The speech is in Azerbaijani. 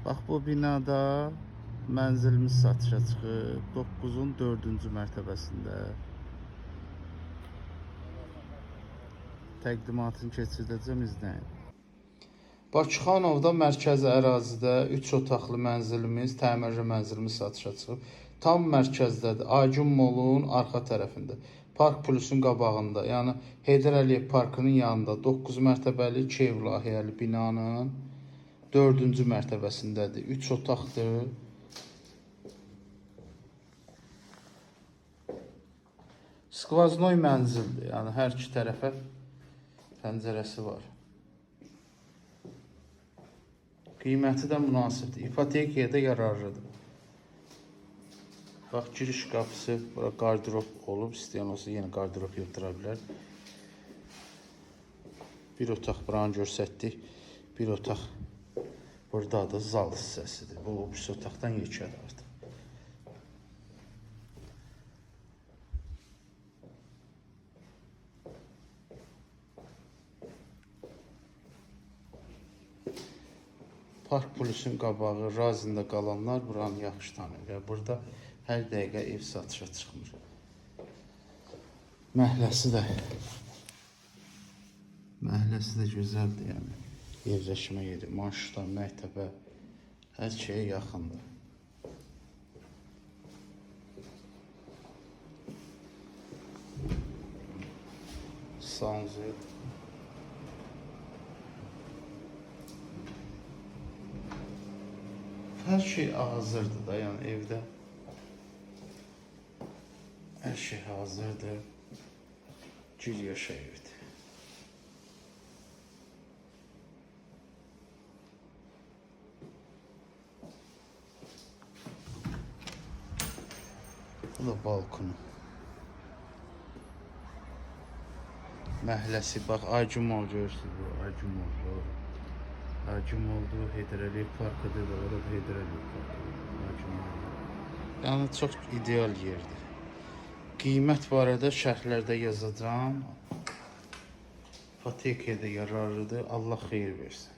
Bax bu binada mənzilimiz satışa çıxıb 9-un 4-cü mərtəbəsində. Təqdimatını keçirdəcəm, izləyin. Bakıxanovda mərkəzi ərazidə 3 otaqlı mənzilimiz, təmirli mənzilimiz satışa çıxıb. Tam mərkəzdədir. Aygün Molun arxa tərəfində. Park Plusun qabağında, yəni Heydər Əliyev Parkının yanında 9 mərtəbəli 2 ev layihəli binanın 4-cü mərtəbəsindədir. 3 otaqdır. Skvaznoy mənzildir. Yəni hər iki tərəfə pəncərəsi var. Qiyməti də münasibdir. İpotekaya da yararlıdır. Bax, giriş qapısı, bura qardırop olub. İstəyən olsa yenə qardırop yığdıra bilər. Bir otaq buranı görsətdik. Bir otaq burada da zal hissəsidir. Bu birisi otaqdan yekədir artıq. Park Plusun qabağı, razında qalanlar buranı yaxşı tanıyır. Burada hər dəqiqə ev satışa çıxmır. Məhəlləsi də gözəldir, yəni. Yerləşmə yeri, marşrutlar, məktəbə, hər şeyə yaxındır. Sanzı. Hər şey hazırdır da, yəni evdə. Hər şey hazırdır. Gül yaşayırdı. Bu da balkonu. Məhəlləsi, bax, Aygün Mol görürsünüz bu, Aygün Mol. Aygün Mol'du, Heydər Əliyev Parkıdır da, orada Heydər Əliyev Parkıdır. Yəni çox ideal yerdir. Qiymət barədə şərhlərdə yazacağım. İpotekaya da yararlıdır. Allah xeyir versin.